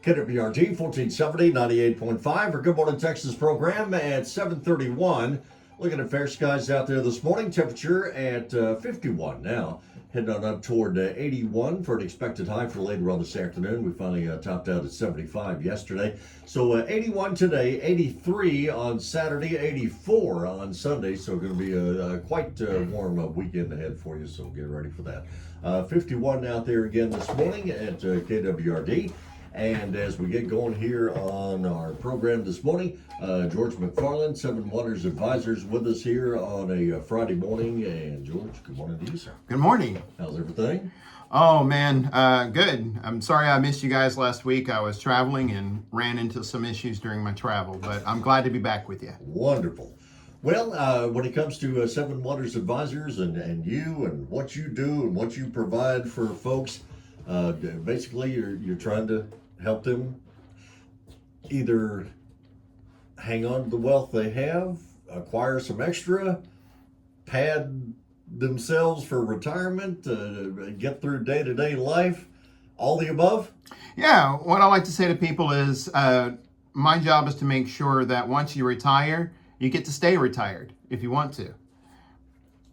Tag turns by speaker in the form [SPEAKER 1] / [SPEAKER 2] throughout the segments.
[SPEAKER 1] KWRG 1470, 98.5, our Good Morning Texas program at 7:31. Looking at fair skies out there this morning. Temperature at 51 now. Heading on up toward 81 for an expected high for later on this afternoon. We finally topped out at 75 yesterday. So 81 today, 83 on Saturday, 84 on Sunday. So going to be a quite warm weekend ahead for you. So get ready for that. 51 out there again this morning at KWRD. And as we get going here on our program this morning, George McFarland, Seven Wonders Advisors, with us here on a Friday morning. And George, good morning to you, sir.
[SPEAKER 2] Good morning.
[SPEAKER 1] How's everything?
[SPEAKER 2] Oh man, good. I'm sorry I missed you guys last week. I was traveling and ran into some issues during my travel, but I'm glad to be back with you.
[SPEAKER 1] Wonderful. Well, when it comes to Seven Wonders Advisors and you and what you do and what you provide for folks, basically you're trying to help them either hang on to the wealth they have, acquire some extra, pad themselves for retirement, get through day-to-day life, all the above?
[SPEAKER 2] Yeah, what I like to say to people is my job is to make sure that once you retire, you get to stay retired if you want to.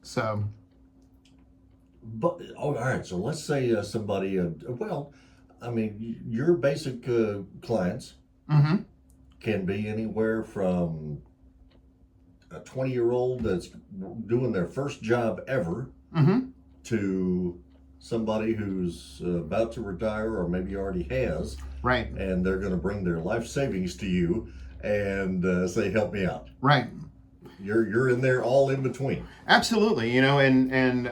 [SPEAKER 2] So.
[SPEAKER 1] But, all right, so let's say somebody, your basic clients can be anywhere from a 20-year-old that's doing their first job ever to somebody who's about to retire or maybe already has.
[SPEAKER 2] Right.
[SPEAKER 1] And they're going to bring their life savings to you and say, help me out.
[SPEAKER 2] Right.
[SPEAKER 1] You're in there all in between.
[SPEAKER 2] Absolutely. And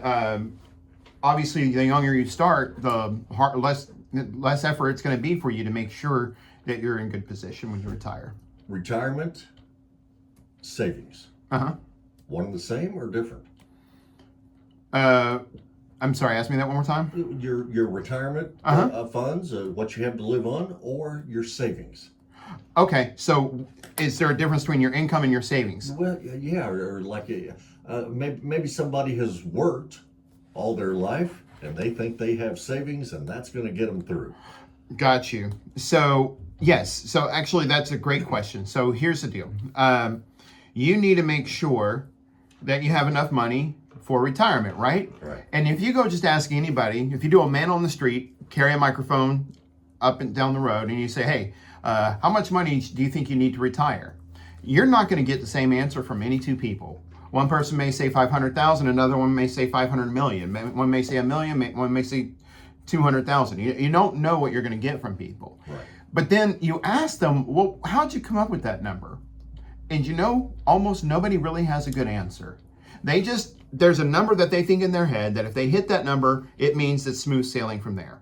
[SPEAKER 2] obviously the younger you start, the less effort it's going to be for you to make sure that you're in good position when you retire.
[SPEAKER 1] Retirement, savings. One and the same or different?
[SPEAKER 2] I'm sorry, ask me that one more time.
[SPEAKER 1] Your retirement funds, what you have to live on, or your savings.
[SPEAKER 2] Okay, so is there a difference between your income and your savings?
[SPEAKER 1] Well, yeah, or like maybe somebody has worked all their life and they think they have savings and that's going to get them through.
[SPEAKER 2] Got you. So yes, so actually that's a great question. So here's the deal. You need to make sure that you have enough money for retirement, right?
[SPEAKER 1] Right.
[SPEAKER 2] And if you go just ask anybody, if you do a man on the street, carry a microphone up and down the road and you say, hey, how much money do you think you need to retire? You're not going to get the same answer from any two people. One person may say 500,000, another one may say 500 million. One may say a million, one may say 200,000. You don't know what you're going to get from people.
[SPEAKER 1] Right.
[SPEAKER 2] But then you ask them, well, how'd you come up with that number? And almost nobody really has a good answer. There's a number that they think in their head that if they hit that number, it means it's smooth sailing from there.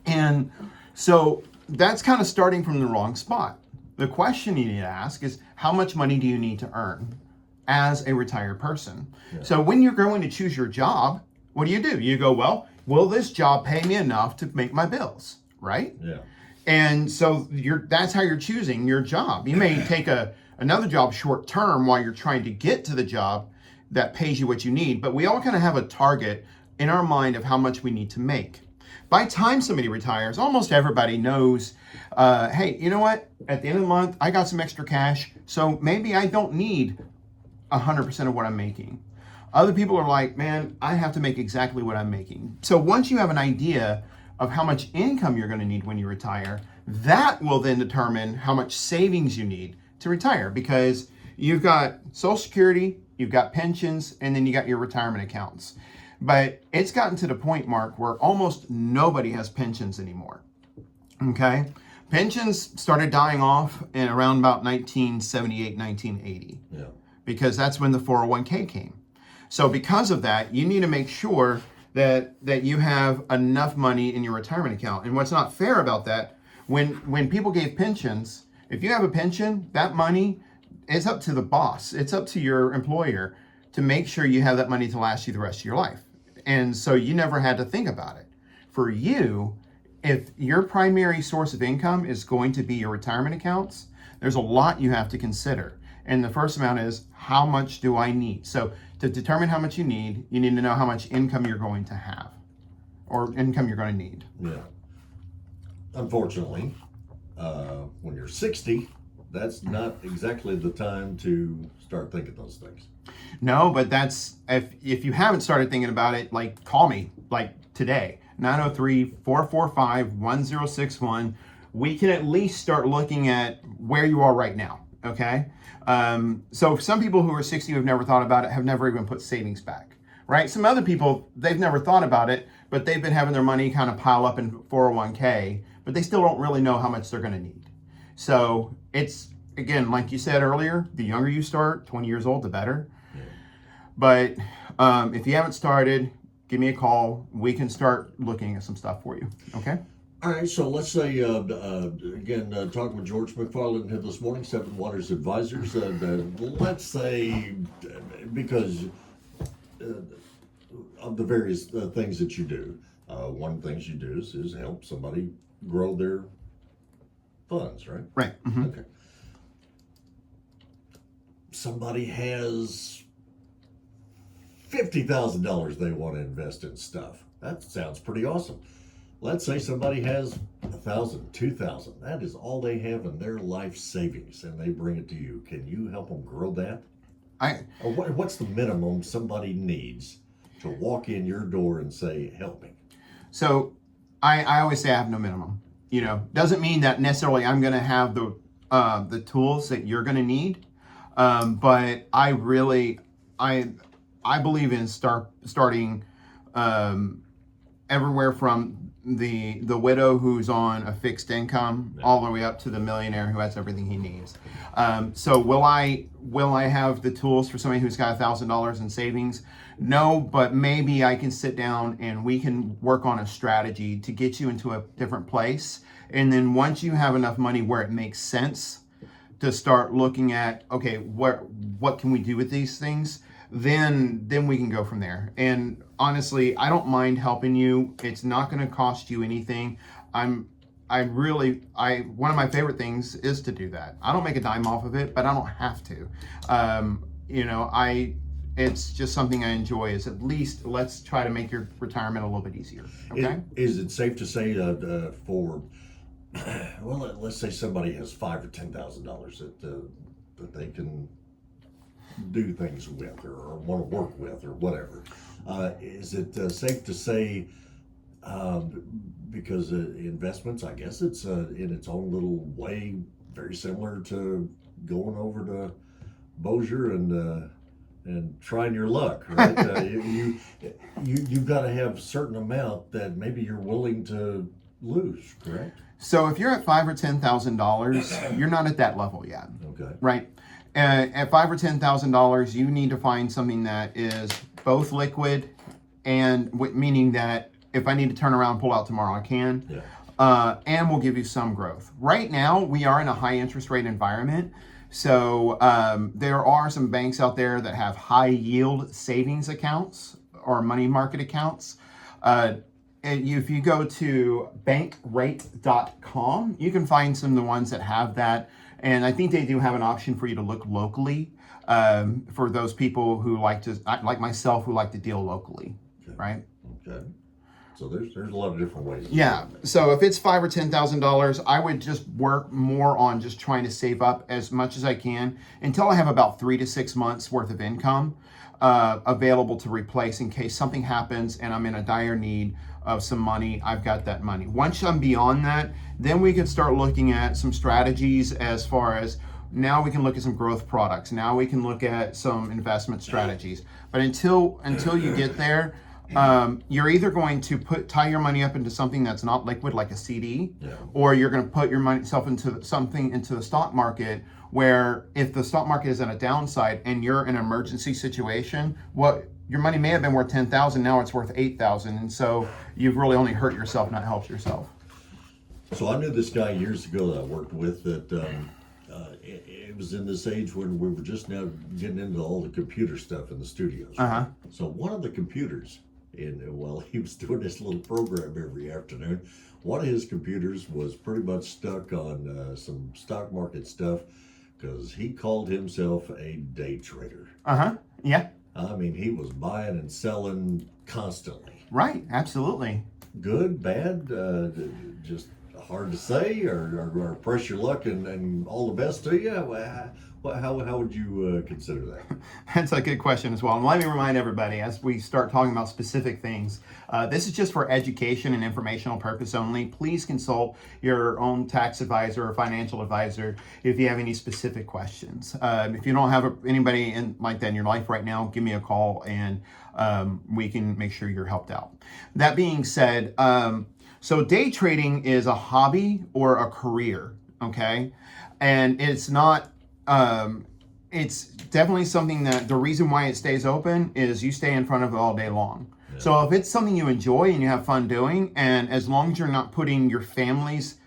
[SPEAKER 2] And so that's kind of starting from the wrong spot. The question you need to ask is, how much money do you need to earn as a retired person? Yeah. So when you're going to choose your job, what do? You go, well, will this job pay me enough to make my bills, right?
[SPEAKER 1] Yeah.
[SPEAKER 2] And so that's how you're choosing your job. You may take another job short term while you're trying to get to the job that pays you what you need, but we all kind of have a target in our mind of how much we need to make. By the time somebody retires, almost everybody knows, hey, you know what? At the end of the month, I got some extra cash, so maybe I don't need 100% of what I'm making. Other people are like, man, I have to make exactly what I'm making. So once you have an idea of how much income you're going to need when you retire, that will then determine how much savings you need to retire, because you've got Social Security, you've got pensions, and then you got your retirement accounts. But it's gotten to the point, Mark, where almost nobody has pensions anymore. Okay? Pensions started dying off in around about 1978, 1980.
[SPEAKER 1] Yeah.
[SPEAKER 2] Because that's when the 401k came. So because of that, you need to make sure that you have enough money in your retirement account. And what's not fair about that, when people gave pensions, if you have a pension, that money is up to the boss. It's up to your employer to make sure you have that money to last you the rest of your life. And so you never had to think about it. For you, if your primary source of income is going to be your retirement accounts, there's a lot you have to consider. And the first amount is, how much do I need? So to determine how much you need to know how much income you're going to have. or income you're going to need.
[SPEAKER 1] Yeah. Unfortunately, when you're 60, that's not exactly the time to start thinking those things.
[SPEAKER 2] No, but that's if you haven't started thinking about it, like call me like today, 903-445-1061. We can at least start looking at where you are right now. Okay. So some people who are 60 who have never thought about it have never even put savings back, right? Some other people, they've never thought about it, but they've been having their money kind of pile up in 401k, but they still don't really know how much they're going to need. So it's, again, like you said earlier, the younger you start, 20 years old, the better.
[SPEAKER 1] Yeah.
[SPEAKER 2] But if you haven't started, give me a call. We can start looking at some stuff for you. Okay?
[SPEAKER 1] All right, so let's say, again, talking with George McFarland here this morning, Seven Waters Advisors. Let's say, because of the various things that you do, one of the things you do is help somebody grow their funds, right?
[SPEAKER 2] Right. Mm-hmm.
[SPEAKER 1] Okay. Somebody has $50,000 they want to invest in stuff. That sounds pretty awesome. Let's say somebody has $1,000, $2,000. That is all they have in their life savings, and they bring it to you. Can you help them grow that? Or what's the minimum somebody needs to walk in your door and say, "Help me"?
[SPEAKER 2] So I always say I have no minimum. Doesn't mean that necessarily I'm going to have the tools that you're going to need, but I believe in starting everywhere from the widow who's on a fixed income all the way up to the millionaire who has everything he needs. So will I have the tools for somebody who's got $1,000 in savings? No, but maybe I can sit down and we can work on a strategy to get you into a different place. And then once you have enough money where it makes sense to start looking at, okay, what can we do with these things? Then we can go from there. And honestly, I don't mind helping you. It's not going to cost you anything. One of my favorite things is to do that. I don't make a dime off of it, but I don't have to. It's just something I enjoy. Is at least let's try to make your retirement a little bit easier. Okay.
[SPEAKER 1] Is it safe to say let's say somebody has $5,000 or $10,000 that they can do things with or want to work with or whatever. Is it safe to say, because investments, I guess it's in its own little way very similar to going over to Bossier and trying your luck, right? You've got to have a certain amount that maybe you're willing to lose, correct?
[SPEAKER 2] So if you're at $5,000 or $10,000, you're not at that level yet.
[SPEAKER 1] Okay.
[SPEAKER 2] Right. At $5,000 or $10,000, you need to find something that is both liquid and meaning that if I need to turn around and pull out tomorrow, I can.
[SPEAKER 1] Yeah.
[SPEAKER 2] And will give you some growth. Right now, we are in a high interest rate environment. So there are some banks out there that have high yield savings accounts or money market accounts. And if you go to bankrate.com, you can find some of the ones that have that. And I think they do have an option for you to look locally for those people who like myself, who like to deal locally,
[SPEAKER 1] Okay.
[SPEAKER 2] right?
[SPEAKER 1] Okay. So there's a lot of different ways.
[SPEAKER 2] Yeah. So if it's $5,000 or $10,000, I would just work more on just trying to save up as much as I can until I have about 3 to 6 months worth of income available to replace in case something happens and I'm in a dire need of some money. I've got that money. Once I'm beyond that, then we can start looking at some strategies as far as now we can look at some growth products. Now we can look at some investment strategies. But until you get there, you're either going to tie your money up into something that's not liquid, like a CD,
[SPEAKER 1] Yeah.
[SPEAKER 2] or you're going to put yourself into something into the stock market where if the stock market is at a downside and you're in an emergency situation, your money may have been worth $10,000, now it's worth $8,000, and so you've really only hurt yourself, not helped yourself.
[SPEAKER 1] So I knew this guy years ago that I worked with that it was in this age when we were just now getting into all the computer stuff in the studios. Right?
[SPEAKER 2] Uh-huh.
[SPEAKER 1] So one of the computers, while he was doing this little program every afternoon, one of his computers was pretty much stuck on some stock market stuff because he called himself a day trader.
[SPEAKER 2] Uh-huh. Yeah.
[SPEAKER 1] I mean, he was buying and selling constantly.
[SPEAKER 2] Right. Absolutely.
[SPEAKER 1] good, bad, just hard to say, or press your luck and all the best to you? How would you consider that?
[SPEAKER 2] That's a good question as well. And let me remind everybody as we start talking about specific things, this is just for education and informational purpose only. Please consult your own tax advisor or financial advisor if you have any specific questions. If you don't have anybody like that in your life right now, give me a call and we can make sure you're helped out. That being said, so day trading is a hobby or a career, okay? And it's not, it's definitely something that the reason why it stays open is you stay in front of it all day long. Yeah. So if it's something you enjoy and you have fun doing, and as long as you're not putting your family's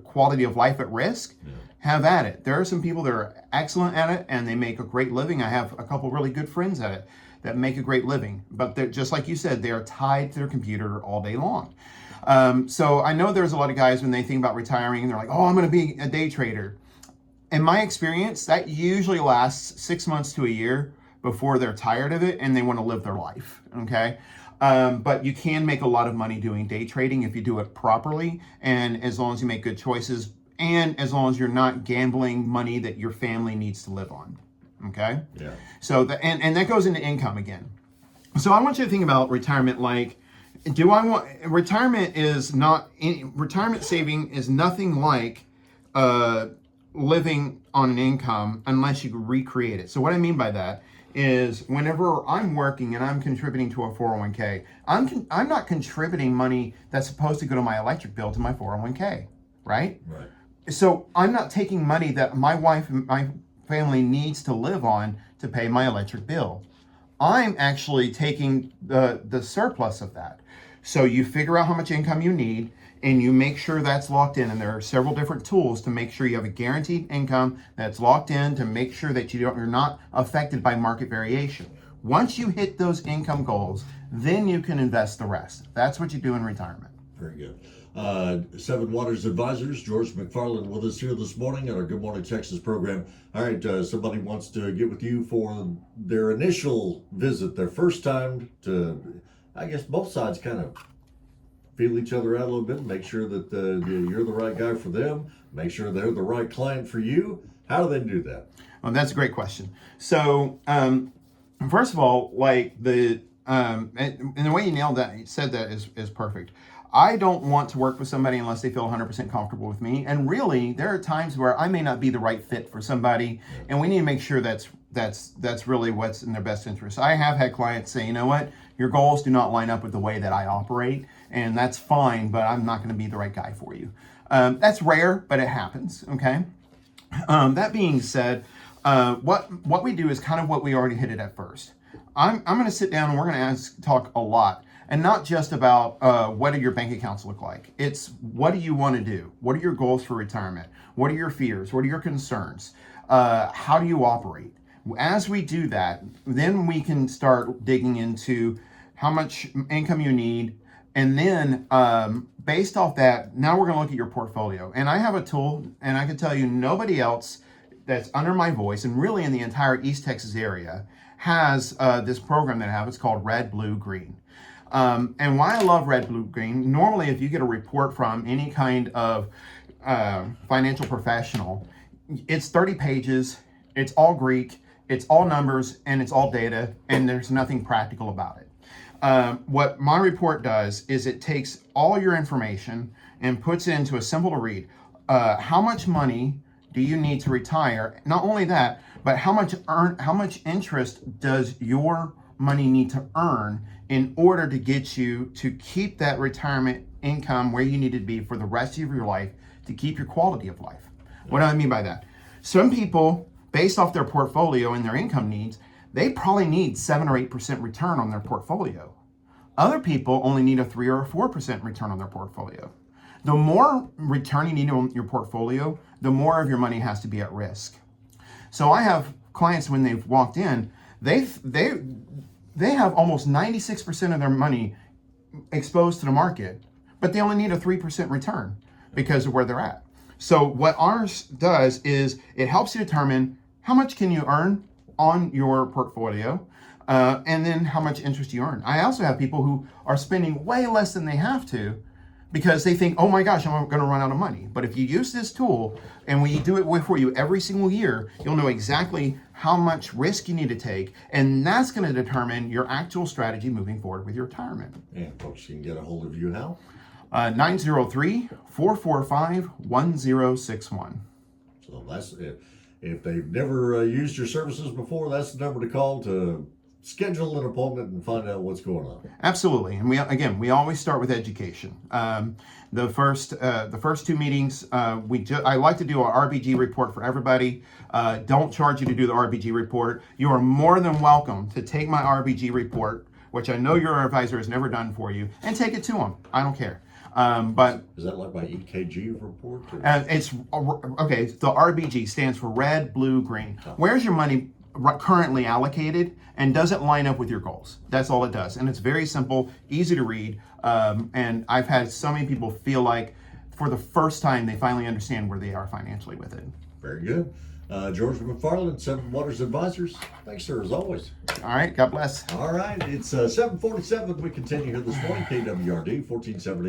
[SPEAKER 2] quality of life at risk, have at it. There are some people that are excellent at it and they make a great living. I have a couple really good friends at it that make a great living, but they're just like you said, they are tied to their computer all day long. So I know there's a lot of guys when they think about retiring and they're like, oh, I'm going to be a day trader. In my experience, that usually lasts 6 months to a year before they're tired of it and they want to live their life, okay? But you can make a lot of money doing day trading if you do it properly, and as long as you make good choices, and as long as you're not gambling money that your family needs to live on, okay?
[SPEAKER 1] Yeah.
[SPEAKER 2] So, and that goes into income again. So I want you to think about retirement like, retirement saving is nothing like living on an income unless you recreate it. So what I mean by that is whenever I'm working and I'm contributing to a 401k, I'm not contributing money that's supposed to go to my electric bill to my 401k, right?
[SPEAKER 1] Right.
[SPEAKER 2] So I'm not taking money that my wife and my family needs to live on to pay my electric bill. I'm actually taking the surplus of that. So you figure out how much income you need and you make sure that's locked in. And there are several different tools to make sure you have a guaranteed income that's locked in to make sure that you're not affected by market variation. Once you hit those income goals, then you can invest the rest. That's what you do in retirement.
[SPEAKER 1] Very good. Seven Waters Advisors, George McFarland with us here this morning at our Good Morning Texas program. All right, somebody wants to get with you for their initial visit, their first time to, I guess both sides kind of feel each other out a little bit, make sure that you're the right guy for them, make sure they're the right client for you. How do they do that?
[SPEAKER 2] Well, that's a great question. So, first of all, like and the way you said that is perfect. I don't want to work with somebody unless they feel 100% comfortable with me. And really, there are times where I may not be the right fit for somebody, and we need to make sure that's really what's in their best interest. I have had clients say, you know what, your goals do not line up with the way that I operate, and that's fine, but I'm not going to be the right guy for you. That's rare, but it happens, okay? That being said, what we do is kind of what we already hit it at first. I'm going to sit down and we're going to talk a lot. And not just about what do your bank accounts look like. It's what do you want to do? What are your goals for retirement? What are your fears? What are your concerns? How do you operate? As we do that, then we can start digging into how much income you need. And then based off that, now we're going to look at your portfolio. And I have a tool, and I can tell you nobody else that's under my voice, and really in the entire East Texas area, has this program that I have. It's called Red, Blue, Green. And why I love Red, Blue, Green, normally if you get a report from any kind of financial professional, it's 30 pages, it's all Greek, it's all numbers, and it's all data, and there's nothing practical about it. What my report does is it takes all your information and puts it into a simple to read. How much money do you need to retire? Not only that, but how much interest does your money need to earn in order to get you to keep that retirement income where you need to be for the rest of your life to keep your quality of life. What do I mean by that? Some people, based off their portfolio and their income needs, they probably need 7 or 8% return on their portfolio. Other people only need a 3 or a 4% return on their portfolio. The more return you need on your portfolio, the more of your money has to be at risk. So I have clients when they've walked in, they have almost 96% of their money exposed to the market, but they only need a 3% return because of where they're at. So what ours does is it helps you determine how much can you earn on your portfolio, and then how much interest you earn. I also have people who are spending way less than they have to because they think, oh my gosh, I'm going to run out of money. But if you use this tool and we do it for you every single year, you'll know exactly how much risk you need to take. And that's going to determine your actual strategy moving forward with your retirement.
[SPEAKER 1] And folks can get a hold of you how?
[SPEAKER 2] 903-445-1061.
[SPEAKER 1] So that's if they've never used your services before, that's the number to call to schedule an appointment and find out what's going on.
[SPEAKER 2] Absolutely, and we always start with education. The first two meetings, I like to do an RBG report for everybody. Don't charge you to do the RBG report. You are more than welcome to take my RBG report, which I know your advisor has never done for you, and take it to them. I don't care. But
[SPEAKER 1] is that like my EKG report?
[SPEAKER 2] it's okay. The RBG stands for red, blue, green.
[SPEAKER 1] Oh.
[SPEAKER 2] Where's your money currently allocated, and does it line up with your goals? That's all it does, and it's very simple, easy to read. And I've had so many people feel like for the first time they finally understand where they are financially with it.
[SPEAKER 1] Very good. George McFarland, Seven Waters Advisors. Thanks, sir, as always.
[SPEAKER 2] All right, God bless.
[SPEAKER 1] All right, it's 7:47. We continue here this morning, KWRD 1470.